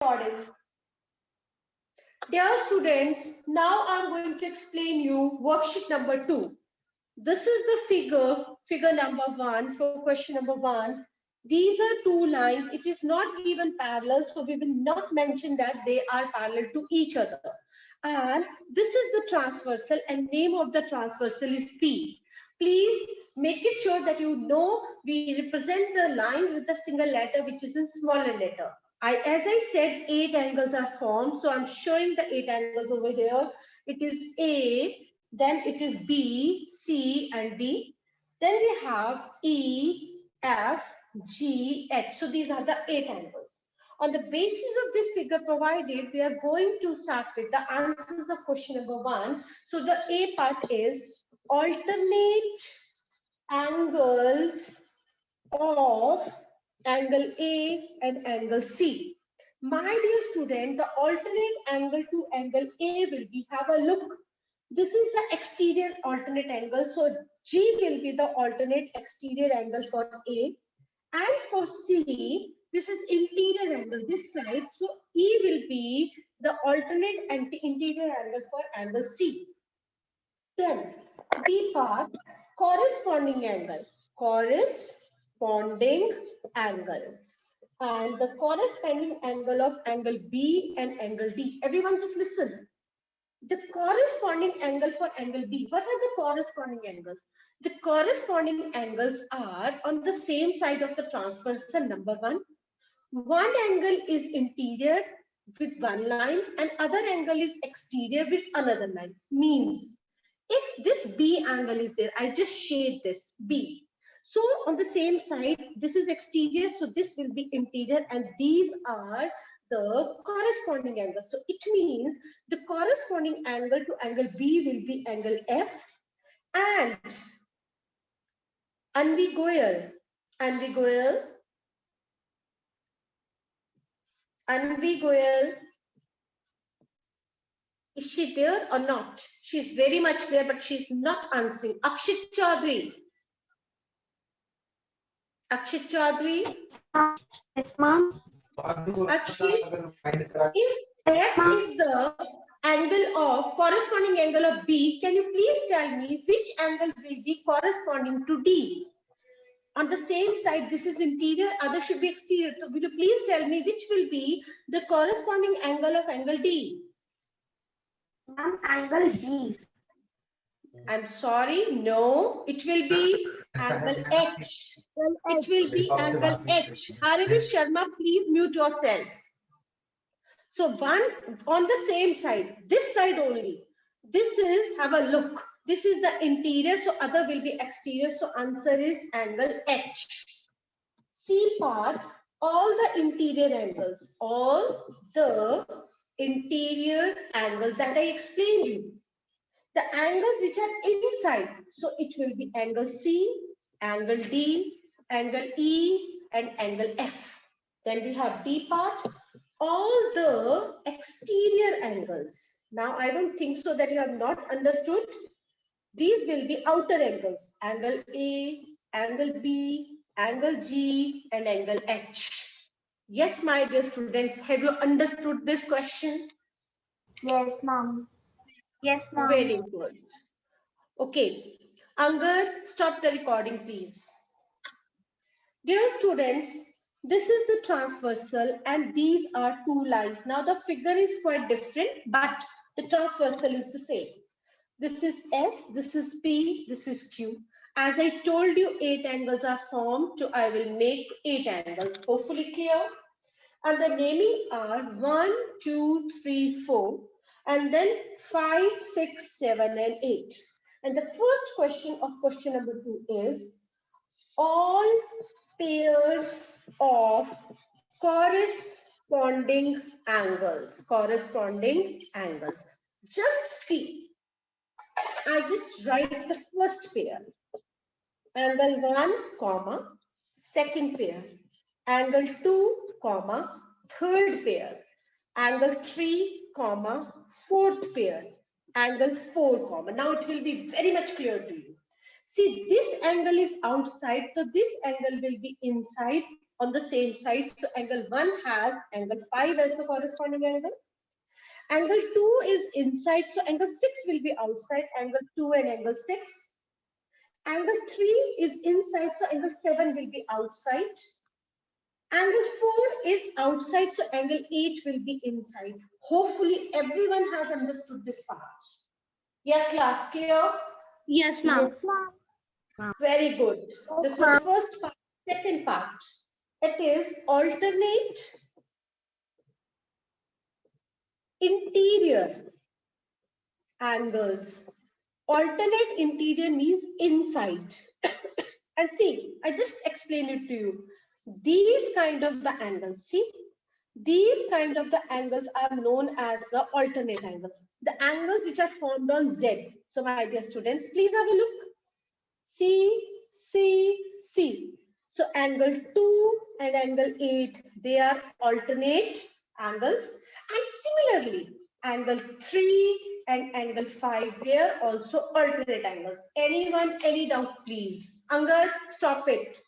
Recording. Dear students, now I'm going to explain you worksheet number 2. This is the figure number 1 for question number 1. These are two lines. It is not given parallel, so we will not mention that they are parallel to each other. And this is the transversal, and name of the transversal is P. Please make it sure that you know we represent the lines with a single letter which is in smaller letter. As I said, 8 angles are formed. So I'm showing the 8 angles over here. It is A, then it is B, C, and D. Then we have E, F, G, H. So these are the 8 angles. On the basis of this figure provided, we are going to start with the answers of question number 1. So the A part is alternate angles of angle A and angle C. My dear student, the alternate angle to angle A will be, have a look. This is the exterior alternate angle. So G will be the alternate exterior angle for A. And for C, this is interior angle this side. So E will be the alternate interior angle for angle C. Then B part, corresponding angle. Corresponding angle. And the corresponding angle of angle B and angle D. Everyone just listen. The corresponding angle for angle B. What are the corresponding angles? The corresponding angles are on the same side of the transversal, number 1. One angle is interior with one line and other angle is exterior with another line. Means if this B angle is there, I just shade this B. So on the same side, this is exterior, so this will be interior, and these are the corresponding angles. So it means the corresponding angle to angle B will be angle F, and Anvi Goyal, is she there or not? She's very much there, but she's not answering. Akshit Chaudhary. Yes, ma'am. Akshit, if F is the angle of corresponding angle of B, can you please tell me which angle will be corresponding to D? On the same side, this is interior, other should be exterior. So will you please tell me which will be the corresponding angle of angle D? Ma'am, angle G. I'm sorry, no, it will be angle H. It will be angle H. Harivish Sharma, please mute yourself. So one on the same side, this side only. This is, have a look. This is the interior, so other will be exterior. So answer is angle H. C part, all the interior angles, that I explained you. The angles which are inside, so it will be angle C, angle D, angle E, and angle F. Then we have D part, all the exterior angles. Now I don't think so that you have not understood. These will be outer angles, angle A, angle B, angle G, and angle H. Yes, my dear students, have you understood this question? Yes, ma'am. Yes, ma'am. Very good. Okay, Angad, stop the recording, please. Dear students, this is the transversal and these are two lines. Now the figure is quite different, but the transversal is the same. This is S, this is P, this is Q. As I told you, 8 angles are formed, so I will make 8 angles. Hopefully clear. And the namings are 1, 2, 3, 4, and then 5, 6, 7, and 8. And the first question of question number 2 is all pairs of corresponding angles. Just see, I just write the first pair. Angle 1, comma, second pair. Angle 2, comma, third pair. Angle 3, comma, fourth pair. Angle 4, comma. Now it will be very much clear to you. See, this angle is outside, so this angle will be inside. on the same side. So angle 1 has angle 5 as the corresponding angle. Angle 2 is inside, so angle 6 will be outside, angle 2 and angle 6. Angle 3 is inside, so angle 7 will be outside. Angle 4 is outside, so angle 8 will be inside. Hopefully everyone has understood this part. Yeah, class, clear? Yes, ma'am. Yes, ma'am. Very good. This was first part. Second part. It is alternate interior angles. Alternate interior means inside. And see, I just explained it to you. These kind of the angles, see, these kind of the angles are known as the alternate angles. The angles which are formed on Z. So my dear students, please have a look. C, C, C. So angle 2 and angle 8, they are alternate angles. And similarly, angle 3 and angle 5, they are also alternate angles. Anyone, any doubt, please? Angad, stop it.